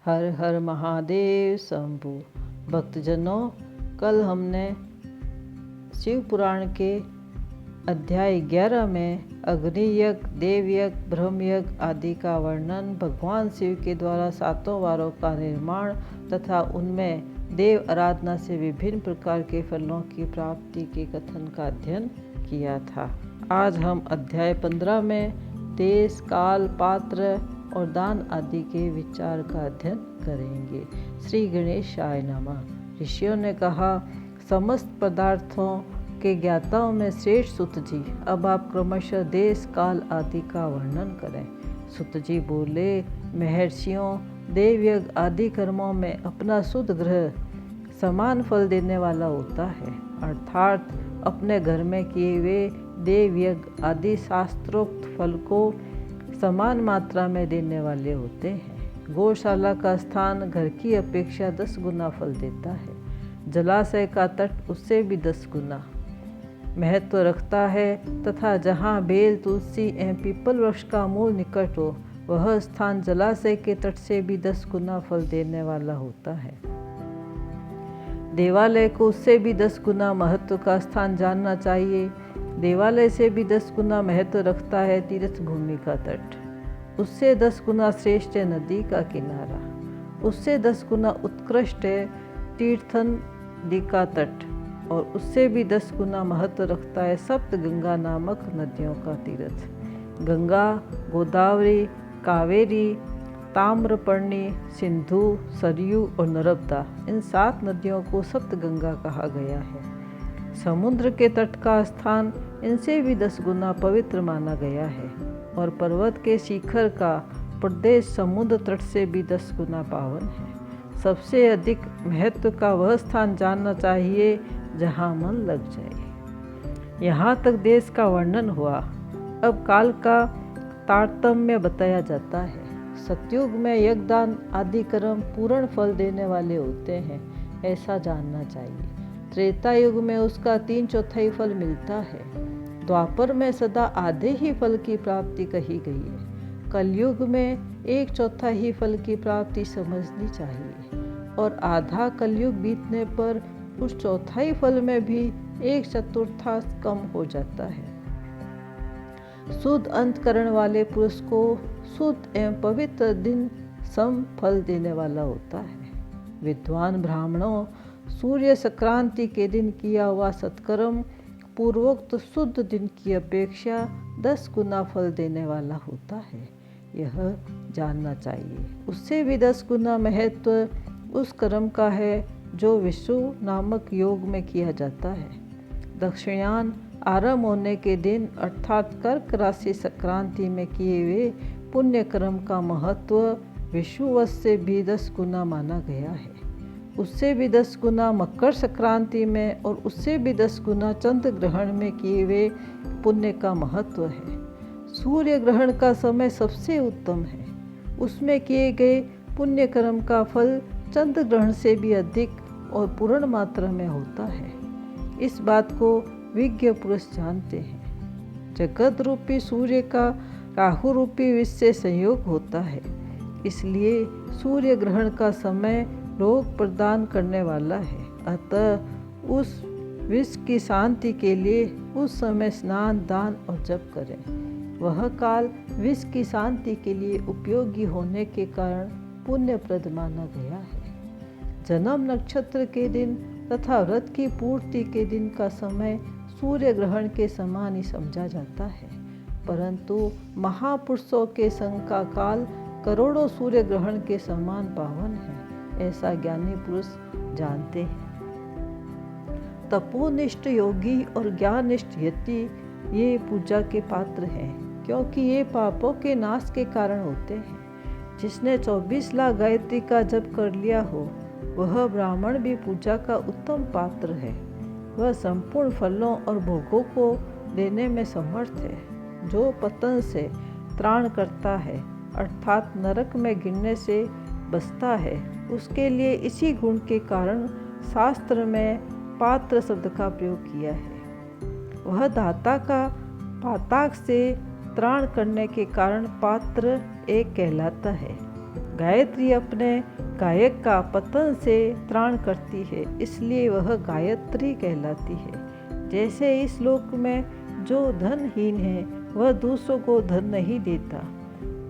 हर हर महादेव शंभु। भक्तजनों, कल हमने शिव पुराण के अध्याय 11 में अग्नि यज्ञ, देव यज्ञ, ब्रह्म यज्ञ आदि का वर्णन, भगवान शिव के द्वारा 7 वारों का निर्माण तथा उनमें देव आराधना से विभिन्न प्रकार के फलों की प्राप्ति के कथन का अध्ययन किया था। आज हम अध्याय 15 में देश, काल, पात्र और दान आदि के विचार का अध्ययन करेंगे। श्री गणेशाय नमः। ऋषियों ने कहा, समस्त पदार्थों के ज्ञाताओं में श्रेष्ठ सुत जी, अब आप क्रमशः देश, काल आदि का वर्णन करें। सुत जी बोले, महर्षियों, देवयज्ञ आदि कर्मों में अपना शुद्ध ग्रह समान फल देने वाला होता है, अर्थात अपने घर में किए हुए देवयज्ञ आदि शास्त्रोक्त फल को समान मात्रा में देने वाले होते हैं। गौशाला का स्थान घर की अपेक्षा 10 गुना फल देता है। जलाशय का तट उससे भी 10 गुना महत्व रखता है तथा जहाँ बेल, तुलसी एवं पीपल वृक्ष का मूल निकट हो, वह स्थान जलाशय के तट से भी 10 गुना फल देने वाला होता है। देवालय को उससे भी 10 गुना महत्व का स्थान जानना चाहिए। देवालय से भी 10 गुना महत्व रखता है तीर्थ भूमि का तट। उससे 10 गुना श्रेष्ठ है नदी का किनारा। उससे 10 गुना उत्कृष्ट है तीर्थन नदी का तट। और उससे भी 10 गुना महत्व रखता है सप्त गंगा नामक नदियों का तीर्थ। गंगा, गोदावरी, कावेरी, ताम्रपर्णी, सिंधु, सरयू और नर्मदा, इन 7 नदियों को सप्त गंगा कहा गया है। समुद्र के तट का स्थान इनसे भी 10 गुना पवित्र माना गया है और पर्वत के शिखर का प्रदेश समुद्र तट से भी 10 गुना पावन है। सबसे अधिक महत्व का वह स्थान जानना चाहिए जहाँ मन लग जाए। यहाँ तक देश का वर्णन हुआ। अब काल का तारतम्य बताया जाता है। सतयुग में यज्ञदान आदि कर्म पूर्ण फल देने वाले होते हैं, ऐसा जानना चाहिए। त्रेता युग में उसका 3/4 फल मिलता है। द्वापर में सदा आधे ही फल की प्राप्ति कही गई है। कलयुग में 1/4 ही फल की प्राप्ति समझनी चाहिए और आधा कलयुग बीतने पर उस 1/4 फल में भी 1/4 कम हो जाता है। शुद्ध अंतकरण वाले पुरुष को शुद्ध एवं पवित्र दिन सम फल देने वाला होता है। विद्वान ब्राह्मणों, सूर्य संक्रांति के दिन किया हुआ सत्कर्म पूर्वोक्त शुद्ध दिन की अपेक्षा 10 गुना फल देने वाला होता है, यह जानना चाहिए। उससे भी 10 गुना महत्व उस कर्म का है जो विषु नामक योग में किया जाता है। दक्षिणायन आरंभ होने के दिन अर्थात कर्क राशि संक्रांति में किए हुए पुण्य कर्म का महत्व विषुवत से भी 10 गुना माना गया है। उससे भी 10 गुना मकर संक्रांति में और उससे भी 10 गुना चंद्र ग्रहण में किए हुए पुण्य का महत्व है। सूर्य ग्रहण का समय सबसे उत्तम है। उसमें किए गए पुण्य कर्म का फल चंद्र ग्रहण से भी अधिक और पूर्ण मात्रा में होता है। इस बात को विज्ञ पुरुष जानते हैं। जगत रूपी सूर्य का राहु रूपी विष से संयोग होता है, इसलिए सूर्य ग्रहण का समय रोग प्रदान करने वाला है। अतः उस विष की शांति के लिए उस समय स्नान, दान और जप करें। वह काल विष की शांति के लिए उपयोगी होने के कारण पुण्यप्रद माना गया है। जन्म नक्षत्र के दिन तथा व्रत की पूर्ति के दिन का समय सूर्य ग्रहण के समान ही समझा जाता है, परंतु महापुरुषों के संग का काल करोड़ों सूर्य ग्रहण के समान पावन है, ऐसा ज्ञानी पुरुष जानते हैं। तपोनिष्ठ योगी और ज्ञाननिष्ठ यति ये पूजा के पात्र हैं, क्योंकि ये पापों के नाश के कारण होते हैं। जिसने 24 लाख गायत्री का जप कर लिया हो, वह ब्राह्मण भी पूजा का उत्तम पात्र है। वह संपूर्ण फलों और भोगों को देने में समर्थ है। जो पतन से त्राण करता है, अर्थात नरक में गिरने से बचता है, उसके लिए इसी गुण के कारण शास्त्र में पात्र शब्द का प्रयोग किया है। वह दाता का पातक से त्राण करने के कारण पात्र एक कहलाता है। गायत्री अपने गायक का पतन से त्राण करती है, इसलिए वह गायत्री कहलाती है। जैसे इस लोक में जो धनहीन है वह दूसरों को धन नहीं देता,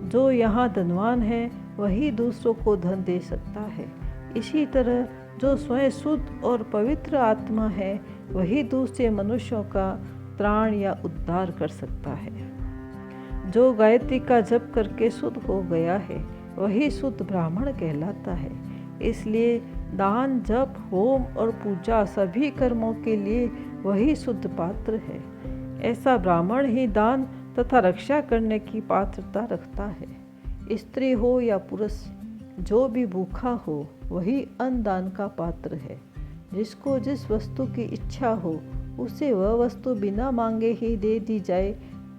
जो यहाँ धनवान है वही दूसरों को धन दे सकता है। इसी तरह जो स्वयं शुद्ध और पवित्र आत्मा है वही दूसरे मनुष्यों का त्राण या उद्धार कर सकता है। जो गायत्री का जप करके शुद्ध हो गया है वही शुद्ध ब्राह्मण कहलाता है। इसलिए दान, जप, होम और पूजा सभी कर्मों के लिए वही शुद्ध पात्र है। ऐसा ब्राह्मण ही दान तथा रक्षा करने की पात्रता रखता है। स्त्री हो या पुरुष, जो भी भूखा हो वही अन्न दान का पात्र है। जिसको जिस वस्तु की इच्छा हो उसे वह वस्तु बिना मांगे ही दे दी जाए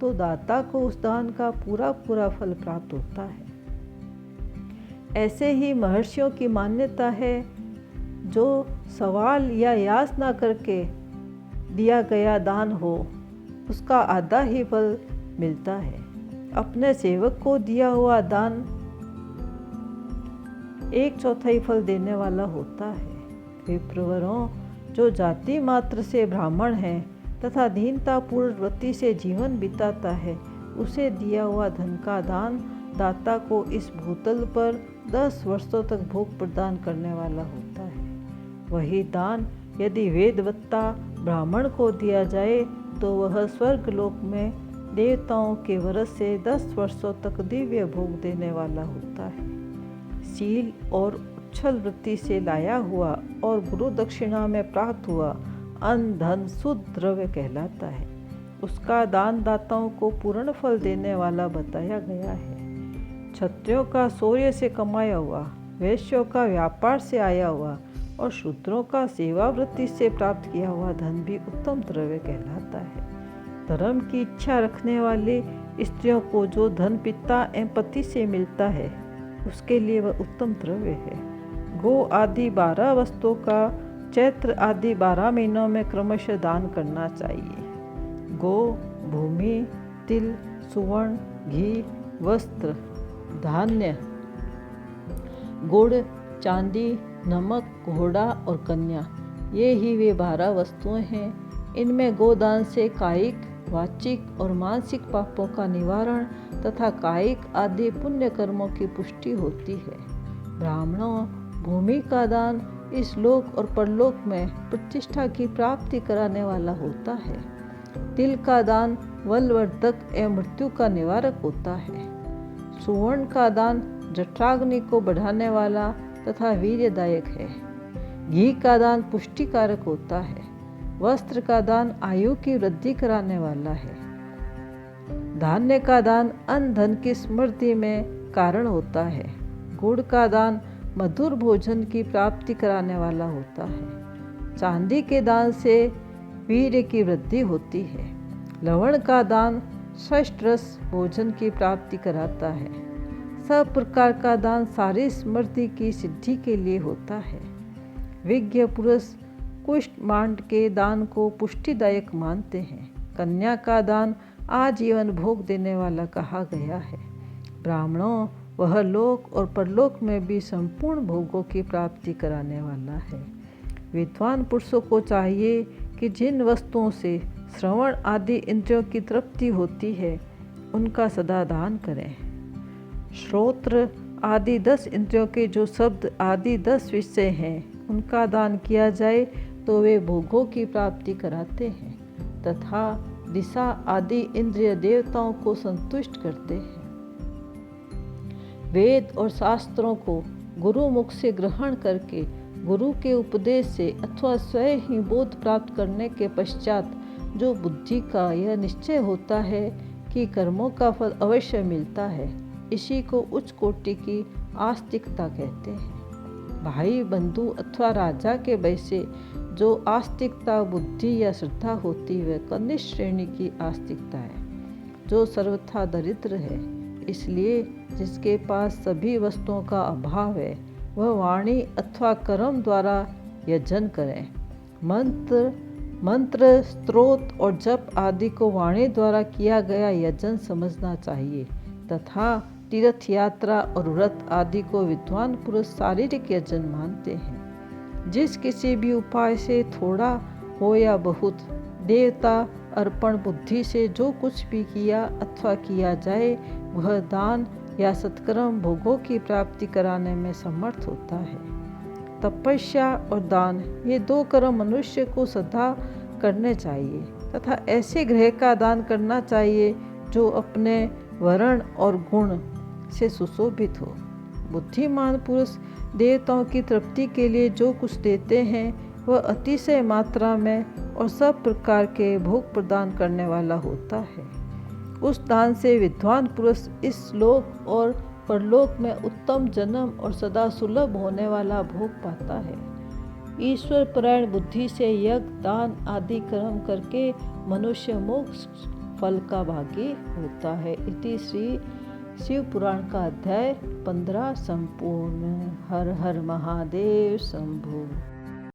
तो दाता को उस दान का पूरा पूरा फल प्राप्त होता है। ऐसे ही महर्षियों की मान्यता है, जो सवाल या याचना करके दिया गया दान हो उसका आधा ही फल मिलता है। अपने सेवक को दिया हुआ दान 1/4 फल देने वाला होता है। विप्रवरों, जो जाति मात्र से ब्राह्मण है तथा दीनतापूर्ण वृत्ति से जीवन बिताता है, उसे दिया हुआ धन का दान दाता को इस भूतल पर 10 वर्षों तक भोग प्रदान करने वाला होता है। वही दान यदि वेदवत्ता ब्राह्मण को दिया जाए तो वह स्वर्ग लोक में देवताओं के वरस से 10 वर्षों तक दिव्य भोग देने वाला होता है। शील और उच्छल वृत्ति से लाया हुआ और गुरु दक्षिणा में प्राप्त हुआ अन्न धन शुद्ध द्रव्य कहलाता है। उसका दान दाताओं को पूर्ण फल देने वाला बताया गया है। क्षत्रियों का शौर्य से कमाया हुआ, वैश्यों का व्यापार से आया हुआ और शूद्रों का सेवा वृत्ति से प्राप्त किया हुआ धन भी उत्तम द्रव्य कहलाता है। धर्म की इच्छा रखने वाले स्त्रियों को जो धन पिता एवं पति से मिलता है उसके लिए वह उत्तम द्रव्य है। गो आदि 12 वस्तुओं का चैत्र आदि 12 महीनों में क्रमशः दान करना चाहिए। गो, भूमि, तिल, सुवर्ण, घी, वस्त्र, धान्य, गुड़, चांदी, नमक, घोड़ा और कन्या, ये ही वे 12 वस्तुएं हैं। इनमें गोदान से कायिक, वाचिक और मानसिक पापों का निवारण तथा कायिक आदि पुण्य कर्मों की पुष्टि होती है। ब्राह्मणों, भूमि का दान इस लोक और परलोक में प्रतिष्ठा की प्राप्ति कराने वाला होता है। तिल का दान बलवर्धक एवं मृत्यु का निवारक होता है। सुवर्ण का दान जठराग्नि को बढ़ाने वाला तथा वीर्यदायक है। घी का दान पुष्टिकारक होता है। वस्त्र का दान आयु की वृद्धि कराने वाला है। धान्य का दान अन्न धन की समृद्धि में कारण होता है। गुड़ का दान मधुर भोजन की प्राप्ति कराने वाला होता है। चांदी के दान से वीर्य की वृद्धि होती है। लवण का दान षष्ठ रस भोजन की प्राप्ति कराता है। सब प्रकार का दान सारी समृद्धि की सिद्धि के लिए होता है। विज्ञ पुरुष कुष्ठ मांड के दान को पुष्टिदायक मानते हैं। कन्या का दान आजीवन भोग देने वाला कहा गया है। ब्राह्मणों, वह लोक और परलोक में भी संपूर्ण भोगों की प्राप्ति कराने वाला है। विद्वान पुरुषों को चाहिए कि जिन वस्तुओं से श्रवण आदि इंद्रियों की तृप्ति होती है उनका सदा दान करें। श्रोत्र आदि 10 इंद्रियों के जो शब्द आदि 10 विषय हैं उनका दान किया जाए तो वे भोगों की प्राप्ति कराते हैं तथा दिशा आदि इंद्रिय देवताओं को संतुष्ट करते हैं। वेद और शास्त्रों को गुरु मुख से ग्रहण करके गुरु के उपदेश से अथवा स्वयं ही बोध प्राप्त करने के पश्चात जो बुद्धि का यह निश्चय होता है कि कर्मों का फल अवश्य मिलता है, इसी को उच्च कोटि की आस्तिकता कहते हैं। भाई, बंधु अथवा राजा के भय से जो आस्तिकता बुद्धि या श्रद्धा होती है वह कनिष्ठ श्रेणी की आस्तिकता है, जो सर्वथा दरिद्र है। इसलिए जिसके पास सभी वस्तुओं का अभाव है वह वाणी अथवा कर्म द्वारा यजन करें। मंत्र, स्तोत्र और जप आदि को वाणी द्वारा किया गया यजन समझना चाहिए तथा तीर्थ यात्रा और व्रत आदि को विद्वान पुरुष शारीरिक यजन मानते हैं। जिस किसी भी उपाय से थोड़ा हो या बहुत देवता अर्पण बुद्धि से जो कुछ भी किया अथवा किया जाए वह दान या सत्कर्म भोगों की प्राप्ति कराने में समर्थ होता है। तपस्या और दान ये दो कर्म मनुष्य को सदा करने चाहिए तथा ऐसे गृह का दान करना चाहिए जो अपने वर्ण और गुण से सुशोभित हो। बुद्धिमान पुरुष देवताओं की तृप्ति के लिए जो कुछ देते हैं वह अतिशय मात्रा में और सब प्रकार के भोग प्रदान करने वाला होता है। उस दान से विद्वान पुरुष इस लोक और परलोक में उत्तम जन्म और सदा सुलभ होने वाला भोग पाता है। ईश्वर परायण बुद्धि से यज्ञ दान आदि कर्म करके मनुष्य मोक्ष फल का भागी होता है। इति श्री शिव पुराण का अध्याय 15 संपूर्ण। हर हर महादेव शंभु।